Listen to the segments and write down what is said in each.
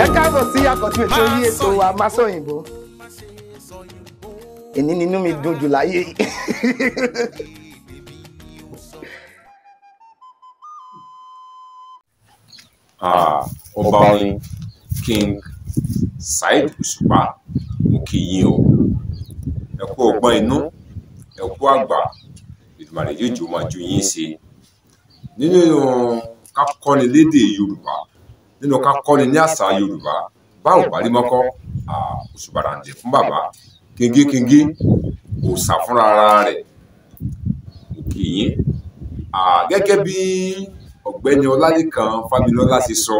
ẹ káàbọ̀ sí àkọ́tún ètò yí ètò Amáṣòyìnbó. Èní nínú mi dùn jù láyé yìí. Ọba orin King Saheed Òṣùpá, mo kí yín o. Ẹ kú ọgbọ́n inú, ẹ kú àgbà, Èdùmàrè yóò jò máa ju yín ṣe. Nínú ká kọ́ni lédè Yorùbá, nínú ká kọ́ni ní àṣà Yorùbá, báwo bá rí mọ́kọ́, Òṣùpá ràǹdẹ̀ fún bàbá, kíngíkíngí, òòṣà fúnra ara rẹ̀. Mo kí yín. Gẹ́gẹ́ bí ọ̀gbẹ́ni Ọlálékan Fámilọ́lá ṣe sọ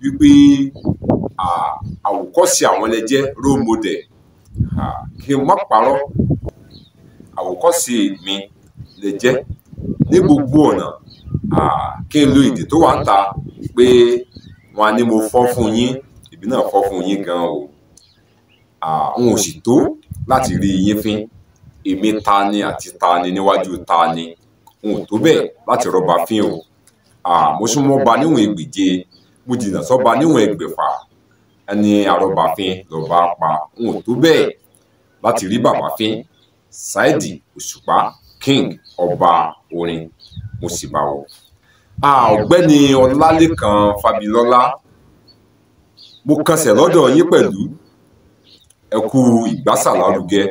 wípé àwòkọ́ṣe àwọn ẹlẹ́jẹ́ role model, kí n má parọ́, àwòkọ́ṣe mi lè jẹ́ ní gbogbo ọ̀nà. Kí n lo èdè tó wà ń ta pé wọn á ní mo fọ́ fún yín, èmi náà fọ́ fún yín gan o. N ò sì tó láti rí yín fín, èmi ta ni àti ta ni níwájú ta ni, n ò tó bẹ́ẹ̀ láti rọ́ba fín o. Mo súnmọ́ ọba níwọ̀n ẹgbẹ̀je, mo jìnnà sọ́ba níwọ̀n ẹgbẹ̀fà, ẹni àrọ́bà fín lọ́ba pa. N ò tó bẹ́ẹ̀ láti rí bàbá fín. Saheed Òṣùpá King, ọba orin, mo sì bá wọ. Ọ̀gbẹ́ni Ọlálékan Fámilọ́lá, mo kànsẹ̀ lọ́dọ̀ yín pẹ̀lú ẹ kú ìgbásàlárugẹ.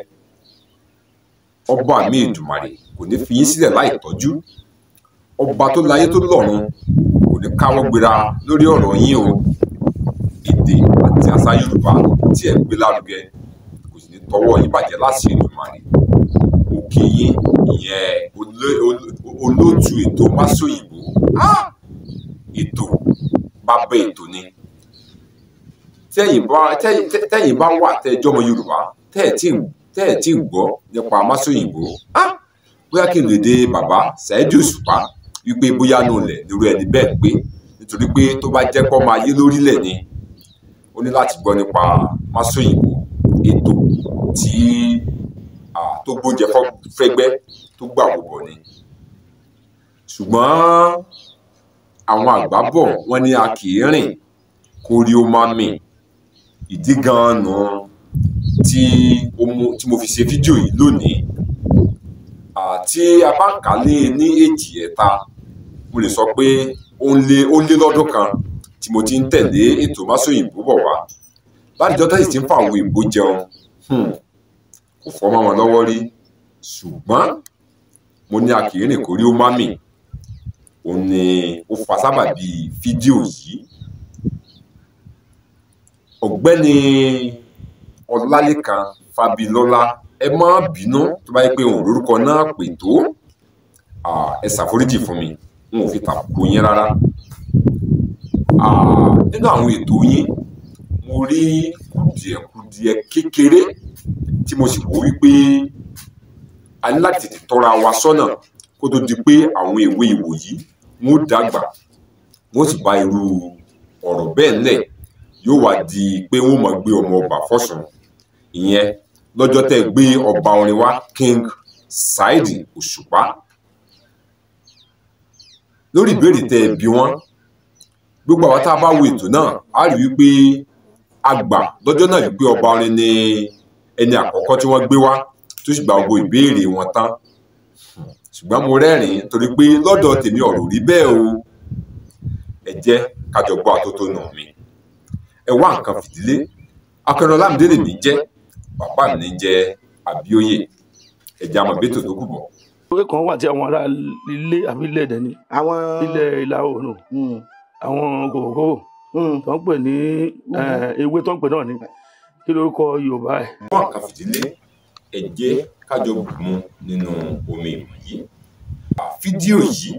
Ọba mi Èdùmàrè kò ní fi yín sílẹ̀ láì tọ́jú. Ọba tó láyé tó lọ́run kò ní káwọ́ gbéra lórí ọ̀rọ̀ yín o. Èdè àti àṣà Yorùbá tí ẹ gbé lárugẹ kò sì ní tọwọ́ yín bàjẹ́ láṣẹ Èdùmàrè. Mo kí yín, ìyẹn olóòtú ètò Amáṣòyìnbó. Ètò bàbá ètò ni. Tẹ́yìn bá wà tẹ́jọ́ ọmọ Yorùbá tẹ́ẹ̀ tí ń gbọ́ nípa Amáṣòyìnbó, bóyá kí n lè dé bàbá Saheed Òṣùpá wípé bóyá nù lẹ̀ lórí ẹni bẹ́ẹ̀ pé, nítorí pé tó bá jẹ́ pọ́ máa yé lórílẹ̀ ni ó ní láti gbọ́ nípa Amáṣòyìnbó, ètò tí tó gbóúnjẹ fẹ́gbẹ́ tó gbà wọ́pọ̀ ni. Ṣùgbọ́n àwọn àgbà bọ̀ wọ́n ní a kì í rìn kórí ó máa mì. Ìdí gan-an nù tí mo fi ṣe fídíò yìí lónìí. Tí a bá ń kà ní èjì ẹ̀ta, mo lè sọ pé ó lé lọ́dún kan tí mo ti ń tẹ̀lé ètò Amáṣòyìnbó bọ̀ wá. Látijọ́ tẹ́sí tí ń fa àwọn èèbó jẹun, kò fọ́ mọ́ wọn lọ́wọ́ rí. Ṣùgbọ́n mo ní a kì í rìn kórí ó má mì. Òun ni ó fa sábàbí fídíò yìí. Ọ̀gbẹ́ni Ọlálékan Fámilọ́lá, ẹ má bínú tó bá yẹ pé òun lórúkọ náà pè tó. Ẹ ṣàforíjì fún mi, n ò fi tàbùkù yín rárá. Nínú àwọn ètò yín mo rí kùdìẹ̀kùdìẹ̀ kékeré tí mo sì wò wípé a ní láti tètè tọ́ra wa sọ́nà kó tó di pé àwọn èwe ìwòyí wọ́n dàgbà, wọ́n sì bá irú ọ̀rọ̀ bẹ́ẹ̀ ńlẹ̀. Yóò wá di pé wọ́n máa gbé ọmọ ọba fọ́sùn. Ìyẹn lọ́jọ́ tẹ́ gbé ọba orin wa King Saheed Òṣùpá. Lórí ìbéèrè tẹ́ bí wọ́n, gbogbo àwọn tá a bá wo ètò náà á rí wípé àgbà lọ́jọ́ náà wípé ọba orin ni ẹni àkọ́kọ́ tí wọ́n gbé wá tó sì gba gbogbo ìbéèrè wọn tán. Ṣùgbọ́n mo rẹ́rìn-ín torí pé lọ́dọ̀ tèmi ọ̀rọ̀ rí bẹ́ẹ̀ o. Ẹ jẹ́ ká jọ gbọ́ àtótónu mi. Ẹ wá nǹkan fìdílé. Akọni Ọlámídé lèmi jẹ́, bàbá mi jẹ́ Abíóyè. Ẹ̀jẹ̀ àmọ̀ bẹ́tò tó kù bọ̀. Ewé kan wà tí àwọn ará ilé àbí ilé ẹ̀dẹ̀ ni, ilẹ̀ ìlà oòrùn, àwọn kòkòrò tó ń pè ní ewé tó ń pè náà ni, kí lórúkọ Yorùbá ẹ̀. Wá nǹkan fìdílé, ẹ jẹ́ ká jọ bù mu nínú omi ìmọ̀ yìí. Fídíò yìí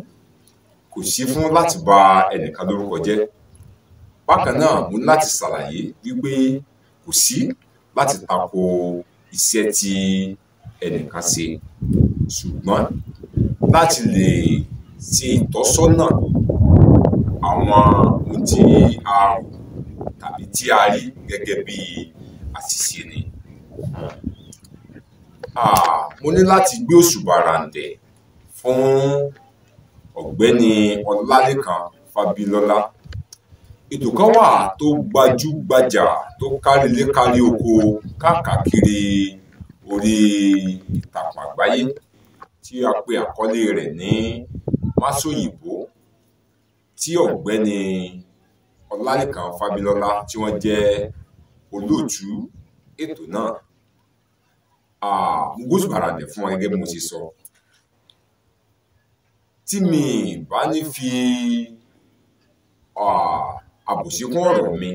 kò sí fún láti bà ẹnìkan lórúkọ jẹ́. Bákan náà mo ní láti ṣàlàyé wípé kò sí láti tako iṣẹ́ tí ẹnìkan ṣe, ṣùgbọ́n láti lè ṣe ìtọ́sọ́nà àwọn ohun tí a rò tàbí tí a rí gẹ́gẹ́ bí àṣìṣe ni. Mo ní láti gbé òṣùbà ràǹdẹ̀ fún ọ̀gbẹ́ni Ọlálékan Fámilọ́lá ètò kan wà tó gbajúgbajà tó kárílé kárí oko káàkiri orí ìtàkùn àgbáyé tí a pè àkọlé rẹ̀ ní Máṣóyìnbó, tí ọ̀gbẹ́ni Ọlálékan Fábílọ́lá tí wọ́n jẹ́ olóòtú ètò náà. Mo gbóṣùbàràǹdẹ̀ fún wọn gẹ́gẹ́ bí mo ṣe sọ. Tí mi bá ní fi àbòsí kún ọ̀rọ̀ mi,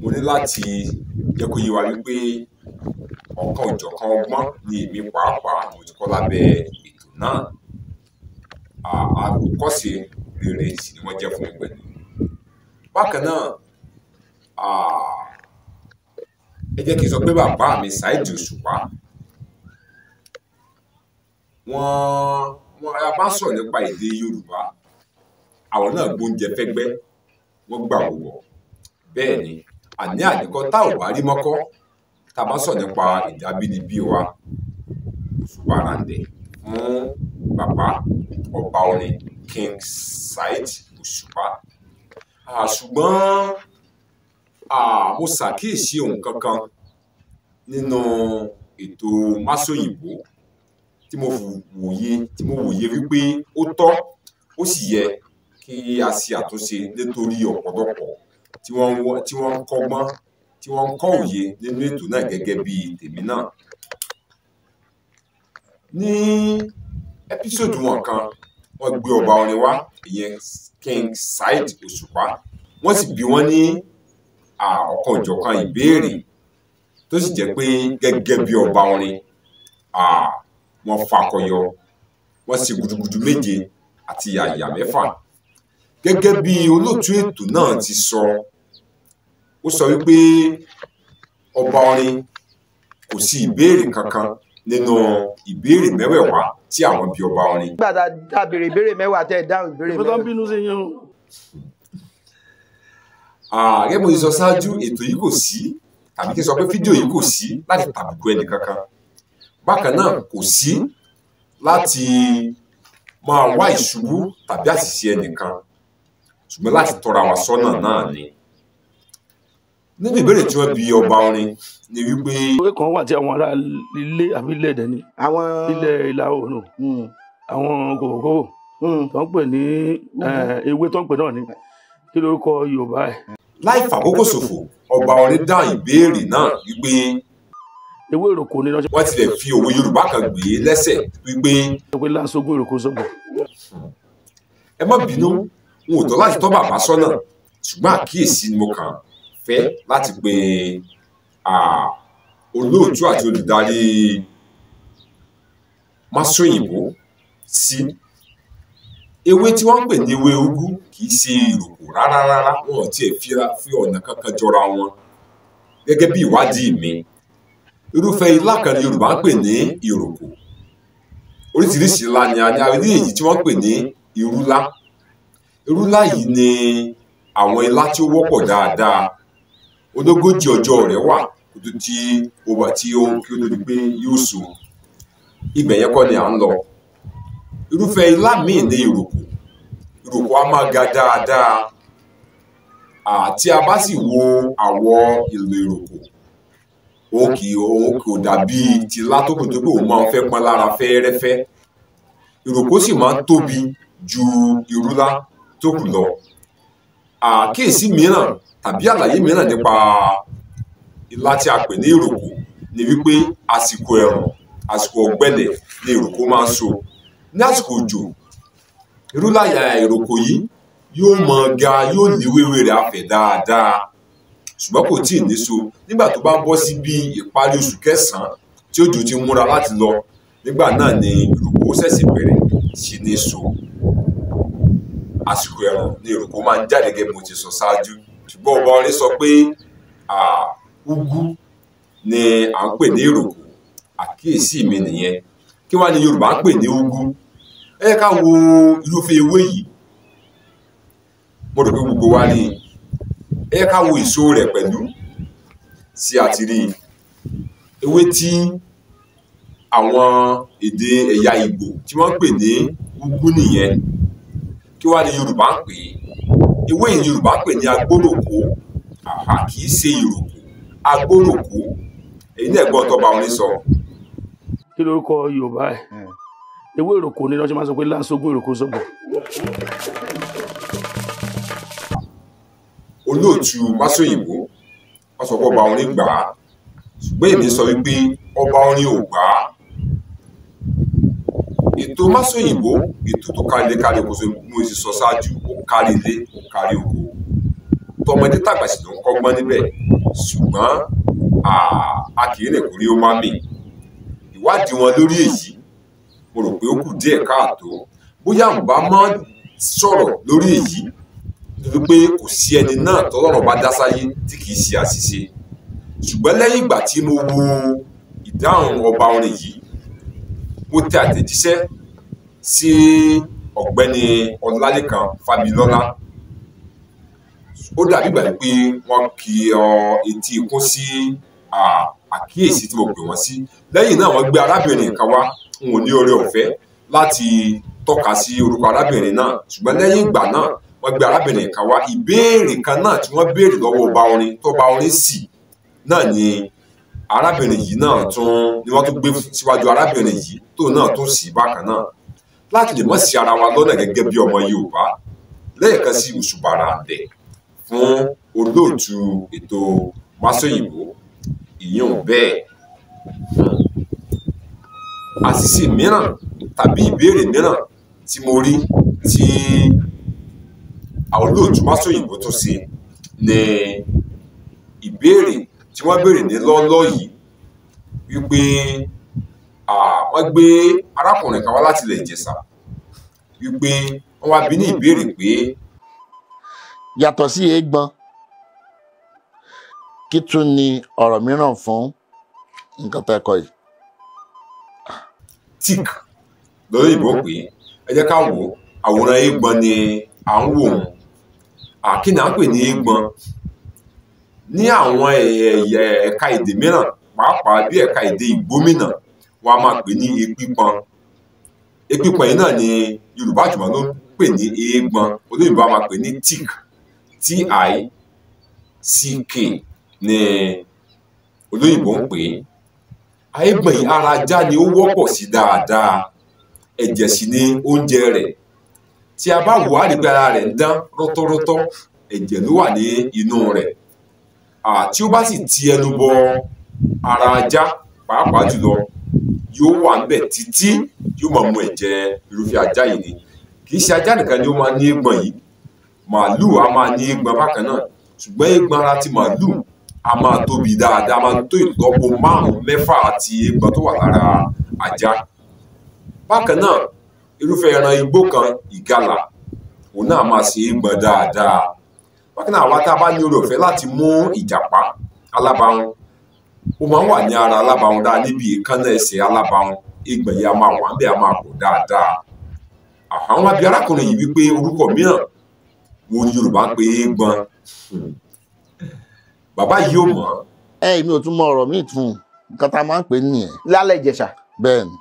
mo ní láti jẹ́ kó yé wa wípé ọ̀kan òjọ̀kan ọgbọ́n ni èmi pàápàá mo ti kọ́ lábẹ́ ètò náà. Àkọ́ṣe rere sì ni wọ́n jẹ́ fún mi pẹ̀lú. Bákan náà, ẹ jẹ́ kí n sọ pé bàbá mi Saheed Òṣùpá, wọ́n a bá sọ̀rọ̀ nípa èdè Yorùbá, àwọn náà gbóúnjẹ fẹ́gbẹ́, wọ́n gbà wọ̀. Bẹ́ẹ̀ ni, àní àdìkọ́ tá ò bá rí mọ́kọ́, tá a bá sọ̀rọ̀ nípa èdè abínibí wa. Gbóṣùbàràǹdẹ̀ fún bàbá ọba orin King Saheed Òṣùpá. Ṣùgbọ́n mo ṣàkíyèsí ohun kankan nínú ètò Máṣóyìnbó tí mo wòye wípé ó tọ́ ó sì yẹ kí a ṣe àtúnṣe nítorí ọ̀pọ̀lọpọ̀ tí wọ́n ń kọ́gbọ́n tí wọ́n ń kọ́ òye nínú ètò náà gẹ́gẹ́ bí tèmi náà. Ní ẹ́písòdù wọn kan, wọ́n gbé ọba orin wá, ìyẹn King Saheed Òṣùpá, wọ́n sì bi wọ́n ní ọ̀kan òjọ̀kan ìbéèrè tó sì jẹ́ pé gẹ́gẹ́ bí ọba orin wọ́n fakọyọ, wọ́n sì gudugudu méje àti yàyà mẹ́fà. Gẹ́gẹ́ bí olóòtú ètò náà ti sọ, ó sọ wípé ọba orin kò sí ìbéèrè kankan nínú ìbéèrè mẹ́wẹ̀ẹ̀wá tí àwọn bí ọba orin. Nígbà tá a béèrè ìbéèrè mẹ́wàá tẹ́ ẹ dáhùn ìbéèrè mẹ́wàá. ìfẹ́ tó ń bínú sí yín o. Gẹ́gẹ́ bí mo ti sọ ṣáájú, ètò yìí kò sí, tàbí kí n sọ pé fídíò yìí kò sí láti tàbùkù ẹnì kankan. Bákan náà kò sí láti máa wá ìṣubú tàbí àṣìṣe ẹnìkan, ṣùgbọ́n láti tọ́ra wa sọ́nà náà ni. Nínú ìbéèrè tí wọ́n bi ọba orin ni wípé. Ìwé kan wà tí àwọn ará ilé àbí ilé ẹ̀dẹ̀ ni, ilẹ̀ ìlà oòrùn, àwọn kòkòrò tó ń pè ní ewé tó ń pè náà ni, kí lórúkọ Yorùbá ẹ̀. Láì fàkókò ṣòfò, ọba orin dá ìbéèrè náà wípé ewé ìròkò ni wọ́n tilẹ̀ fi òwe Yorùbá kan gbé lẹ́sẹ̀ wípé. Ewé láǹṣógún ìròkò sọ́gbọ̀n. Ẹ má bínú, n ò tọ́ láti tọ́ bàbá sọ́nà, ṣùgbọ́n àkíyèsí ni mo kàn fẹ́ láti pe olóòtú àti olùdarí Máṣóyìnbó sí. Ewé tí wọ́n ń pè ní ewé úgú kì í ṣe ìròkò rárá, wọn ò tiẹ̀ fi ọ̀nà kankan jọra wọn. Gẹ́gẹ́ bí ìwádìí mi, irúfẹ́ ilá kan ní Yorùbá ń pè ní ìròkò. Oríṣiríṣi ilá ni a ní èyí tí wọ́n ń pè ní irúlá. Irúlá yìí ni àwọn ilá tí ó wọ́pọ̀ dáadáa. Ológójì ọjọ́ rẹ̀ wà kó tó tí ó di pé yóò so. Ibẹ̀ yẹn kọ́ ni à ń lọ. Irúfẹ́ ilá míì ní ìròkò. Ìròkò á máa ga dáadáa. Tí a bá sì wo àwọ̀ ìlò ìròkò, òun kò dàbí ti ilá tó kù tó pé òun máa ń fẹ́ pọ́n lára fẹ́ẹ́rẹ́fẹ́. Ìròkò sì máa ń tóbi ju irúlá tó kù lọ. Àkíyèsí mìíràn tàbí àlàyé mìíràn nípa ilá tí a pè ní ìròkò ni wípé àsìkò ẹ̀rùn, àsìkò ọ̀gbẹlẹ̀ ni ìròkò máa ń so. Ní àsìkò òjò, irúlá ìròkò yìí yóò mọ ga, yóò ní wéwé rẹ̀ afẹ̀ dáadáa, ṣùgbọ́n kò tíì ní so. Nígbà tó bá bọ́ sí bí ìparí oṣù kẹsàn-án tí òjò ti múra láti lọ, nígbà náà ni ìròkò ṣẹ̀ṣẹ̀ bẹ̀rẹ̀ sí ní so. Àsìkò ẹ̀rùn ni ìròkò máa ń jáde gẹ́gẹ́ bí mo ti sọ ṣáájú, ṣùgbọ́n ọba orin sọ pé úgú ni à ń pè ní ìròkò. Àkíyèsí mi nìyẹn. Kí wá ni Yorùbá ń pè ní úgú? Ẹ ká wo irúfẹ́ ewé yìí. Mo rò pé gbogbo wa rí. Ẹ ká wo èso rẹ̀ pẹ̀lú, sí àti rí ewé tí àwọn èdè ẹ̀yà Ìgbò tí wọ́n ń pè ní úgú nìyẹn. Kí wá ni Yorùbá ń pè é? ewé yìí Yorùbá pè ní agbóròkó kì í ṣe ìròkò agbóròkó èyí náà gbọ́n tọ́ba orin sọ. kí lórúkọ Yorùbá ẹ̀ ewé ìròkò ni wọ́n ṣe máa sọ pé láǹṣógún ìròkò sọ̀gbọ̀. olóòtú Máṣóyìnbó wọ́n sọ pé ọba orin gbà á ṣùgbọ́n èmi sọ wípé ọba orin ò gbà á. ètò Máṣóyìnbó ètò tó kárí kárí kó so mú èsì sọ ṣáájú ó kárí ilé ó kárí oko tọmọdé tàgbà sì ló ń kọ́gbọ́n níbẹ̀ ṣùgbọ́n a kì í rìn kúrí ó má mì ìwádìí wọn lórí èyí mo rò pé ó kù díẹ̀ káàtó bóyá n bá máa sọ̀rọ̀ lórí èyí nítorí pé kò sí ẹni náà tọ́lọ́run bá dá sáyé tí kì í ṣe àṣìṣe ṣùgbọ́n lẹ́yìn ìgbà tí mo wo ìdáhùn ọba orin yìí mo tẹ àtẹ̀jíṣẹ́ sí ọ̀gbẹ́ni Ọlálékan Fámilọ́lá ó dàbí ìgbà pé wọ́n kì etí ikún sí àkíyèsí tí mo pè wọ́n sí lẹ́yìn náà wọ́n gbé arábìnrin kan wá n ò ní oore ọ̀fẹ́ láti tọ́ka sí orúkọ arábìnrin náà ṣùgbọ́n lẹ́yìn ìgbà náà wọ́n gbé arábìnrin kan wá ìbéèrè kan náà tí wọ́n béèrè lọ́wọ́ ọba orin tó bá orin sì náà ni arábìnrin yìí náà ni wọ́n tún gbé síwájú arábìnrin yìí tó náà tún sì bákan náà láti lè mọ̀ sí ara wa lọ́nà gẹ́gẹ́ bí ọmọ Yorùbá lẹ́ẹ̀kan sí òṣùbàrà àbẹ̀ fún olóòtú ètò Máṣóyìnbó ìyẹn bẹ́ẹ̀ àṣìṣe mìíràn tàbí ìbéèrè mìíràn tí mo rí tí àwọn olóòtú Máṣóyìnbó tó ṣe ní ìbéèrè tí wọ́n béèrè ní lọ́ọ́lọ́ yìí wípé wọ́n gbé arákùnrin kan wá láti ilẹ̀ Ìjẹ̀ṣà wípé wọ́n wá bi ní ìbéèrè pé yàtọ̀ sí eégbọn kí tún ni ọ̀rọ̀ mìíràn fún nǹkan tẹ́ kọ yìí. tick lórí ìbò pé ẹ jẹ́ ká wò àwòrán eégbọn ni à ń wò ó kí ni à ń pè ní eégbọn ní àwọn ẹ̀ka èdè mìíràn pàápàá bí ẹ̀ka èdè ìgbómìnà wọn a máa pè ní epípọn epípọn yìí náà ni Yorùbá jùmọ̀ ló ń pè ní eégbọn olóyìnbó a máa pè ní tick T-I-C-K ni olóyìnbó ń pè é eégbọn yìí ara ajá ni ó wọ́pọ̀ sí dáadáa ẹ̀jẹ̀ sì ni oúnjẹ rẹ̀ tí a bá wò á rí pé ara rẹ̀ ń dán rọ́tọ́rọ́tọ́ ẹ̀jẹ̀ ló wà ní inú rẹ̀ tí ó bá sì ti ẹnu bọ ara ajá pàápàá jùlọ yóò wà níbẹ̀ títí yóò máa mu ẹ̀jẹ̀ irúfẹ́ ajá yìí ni kì í ṣe ajá nìkan ni ó máa ní eégbọn yìí màálù a máa ní eégbọn bákan náà ṣùgbọ́n eégbọn ara ti màálù a máa tóbi dáadáa a máa tó ìlọ́po 5-6 àti eégbọn tó wà lára ajá bákan náà irúfẹ́ ẹran igbó kan ìgalà òun náà máa ṣe eégbọn dáadáa bákan náà àwa tá a bá ní oore ọ̀fẹ́ láti mú ìjàpá alábàáhùn ó máa ń wà ní ara alábàáhùn dáa níbi ìkànnà ẹsẹ̀ alábàáhùn eégbọn yìí a máa wà níbẹ̀ a máa pọ̀ dáadáa àwọn abí arákùnrin yìí wípé orúkọ mìíràn wo ni Yorùbá ń pe eégbọn bàbá yìí ò mọ̀. èmi ò tún mọ ọ̀rọ̀ míì tún nǹkan tá a máa ń pè é nìyẹn. lálẹ́ Ìjẹ̀ṣà. bẹ́ẹ̀ ni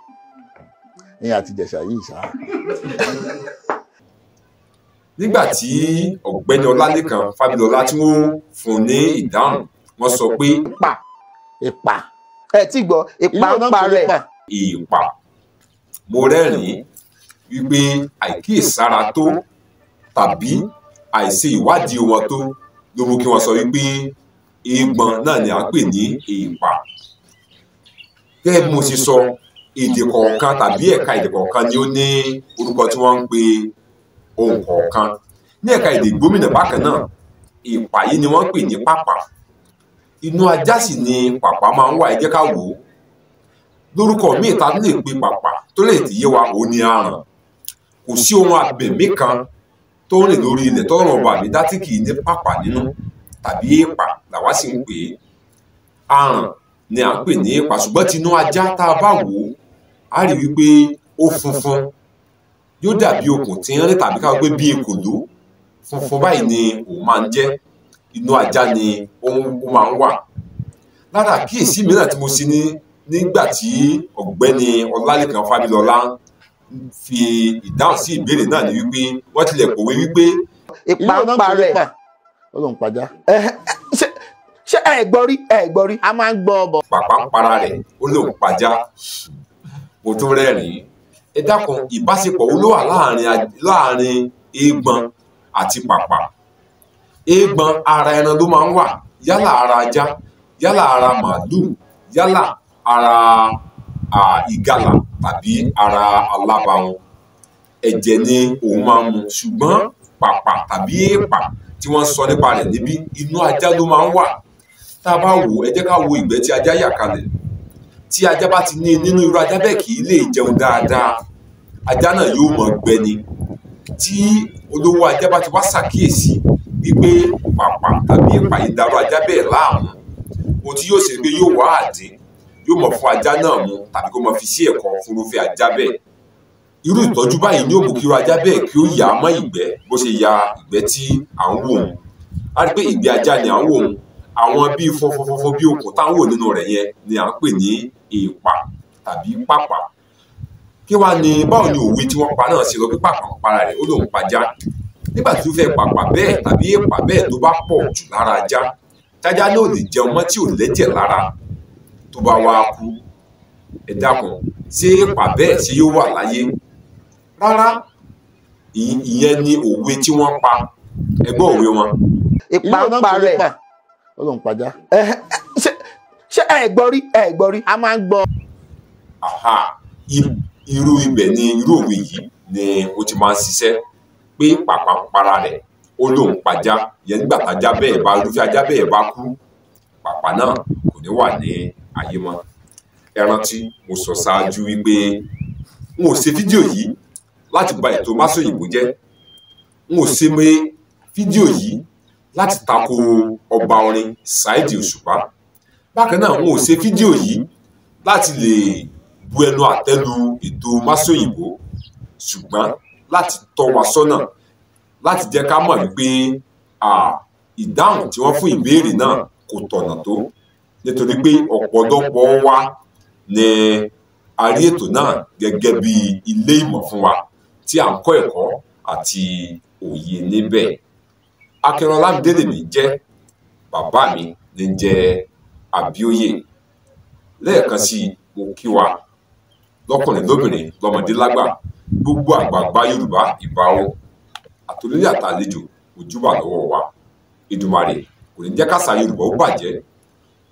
ẹ̀yin àti Ìjẹ̀ṣà yìí ṣá. nígbà tí ọ̀gbẹ́ni Ọlálékan Fámilọ́lá tí wọ́n fún ní ìdáhùn wọ́n sọ pé ìpà ẹ tí gbọ́ ìpà ń pa rẹ̀. ìpà mo rẹ́rìn-ín wípé àìkíyèsára tó tàbí àìṣe ìwádìí wọn tó ló mú kí wọ́n sọ wípé eégbọn náà ni à ń pè ní ìpà. gẹ́gẹ́ bí mo ṣe sọ èdè kọ̀ọ̀kan tàbí ẹ̀ka èdè kọ̀ọ̀kan ni ó ní orúkọ tí wọ́n ń pe ohun kọ̀ọ̀kan ní ẹ̀ka èdè ìgbómìnà bákan náà ìpà yìí ni wọ́n ń pè ní pàpà inú ajá sì ni pàpà máa ń wà ẹ jẹ́ ká wò ó lórúkọ míì ta lè pe pàpà tó lè ti yé wa òun ni aràn kò sí ohun abẹ̀mí kan tó ń rìn lórí ilẹ̀ tọ́rọ̀ ọba mi dá tí kì í ní pàpà nínú tàbí èèpà làwa sì ń pè é aràn ni à ń pè ní èèpà ṣùgbọ́n tinú ajá tá a bá wò ó a rí wípé ó funfun yóò dàbí okùn tí ń rìn tàbí ká gbé bí ekòló funfun báyìí ni òun máa ń jẹ́ inú ajá ni ó máa ń wà lára àkíyèsí mìíràn tí mo ṣe nígbà tí ọ̀gbẹ́ni Ọlálékan Fámilọ́lá fi ìdáhùn sí ìbéèrè náà ni wípé wọ́n tilẹ̀ kọ̀wé wípé ìpàǹpà rẹ̀ ó lóun pajá. ṣé ẹ gbọ́ rí a máa ń gbọ́ ọbọ̀. pàpà ń para rẹ̀ ó lóun pajá mo tún rẹ́rìn-ín. ẹ dákun ìbáṣepọ̀ wo ló wà láàrin eégbọn àti pàpà. eégbọn ara ẹran ló máa ń wà, yálà ara ajá, yálà ara màálùú, yálà ara ìgalà tàbí ara alábàáhùn. ẹ̀jẹ̀ ni òun máa ń mu, ṣùgbọ́n pàpà tàbí èèpà tí wọ́n sọ nípa rẹ̀ níbí inú ajá ló máa ń wà. tá a bá wò ẹ jẹ́ ká wo ìgbẹ́ tí ajá yà kalẹ̀. tí ajá bá ti ní nínú irú ajá bẹ́ẹ̀ kì í lè jẹun dáadáa, ajá náà yóò mọ̀ gbẹ ni. tí olówó ajá bá ti wá ṣàkíyèsí wípé pàpà tàbí èèpà yìí darú ajá bẹ́ẹ̀ láàmú, ohun tí yóò ṣe pé yóò wá àdín, yóò mọ̀ fún ajá náà mu tàbí kó mọ̀ fi sí ẹ̀kọ́ fúnrúfẹ́ ajá bẹ́ẹ̀. irú ìtọ́jú báyìí ni ó mú kí irú ajá bẹ́ẹ̀ kí ó yà á mọ́ ìgbẹ́ bó ṣe ya ìgbẹ́ tí à ń wò ó. a rí pé ìgbẹ́ ajá ni à ń wò ó, àwọn bíi fọfọfọfọ bí okùn tá à ń wò nínú rẹ̀ yẹn ni à ń pè ní èèpà tàbí pàpà. kí wàá ní báwo ni òwe tí wọ́n pa náà ṣe lọ pé pàpà ń para rẹ̀ ó lóun pajá. nígbà tí ó fẹ́ pàpà bẹ́ẹ̀ tàbí èèpà bẹ́ẹ̀ tó bá pọ̀ jù lára ajá, tájá náà ò lè jẹun mọ́ tí ò lẹ́jẹ̀ lára, tó bá wá kú, ẹ dákun ṣé èèpà bẹ́ẹ̀ ṣe yóò wà láyé? rárá, ìyẹn ni òwe tí wọ́n pa. ẹgbẹ́ òwe wọn. ìpàǹpà rẹ̀ ó lóun pajá. ṣé ẹ gbọ́ rí a máa ń gbọ́. irú ibẹ̀ ni irú òwe yìí ni ó ti máa ń ṣiṣẹ́ pé pàpà ń para rẹ̀ ó lóun pajá. yẹn nígbà tájá bẹ́ẹ̀ bá irúfẹ́ ajá bẹ́ẹ̀ bá kú, pàpà náà kò ní wà ní ayé mọ́. ẹ rántí mo sọ ṣáájú wípé n ò ṣe fídíò yìí láti ba ètò Masọ̀yìnbó jẹ́, n ò ṣe mé fídíò yìí láti tako ọba orin Saheed Òṣùpá. bákan náà n ò ṣe fídíò yìí láti lè bu ẹnu àtẹ́lu ètò Masọ̀yìnbó, ṣùgbọ́n láti tọ́ wa sọ́nà, láti jẹ́ ká mọ̀ wípé ìdáhùn tí wọ́n fún ìbéèrè náà kò tọ̀nà tó, nítorí pé ọ̀pọ̀lọpọ̀ wa ni a rí ètò náà gẹ́gẹ́ bí ilé ìmọ̀ fún wa tí à ń kọ́ ẹ̀kọ́ àti òye níbẹ̀. Akin Ọlámídé lèmi jẹ́, bàbá mi ní jẹ́ Abíóyè. lẹ́ẹ̀kan sí mo kí wa lọ́kùnrin lóbìnrin lọ́mọdé lágbà, gbogbo àgbààgbà Yorùbá ìbà o, àtòlóyè àtàlejò ojúbà lọ́wọ́ wa. Ìdùmarè kò ní jẹ́ kásà Yorùbá ó bàjẹ́,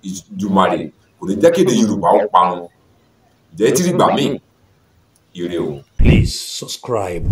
Ìdùmarè kò ní jẹ́ kéde Yorùbá ó parun. jẹ́ tí rí gbà míì, ire o. Please subscribe.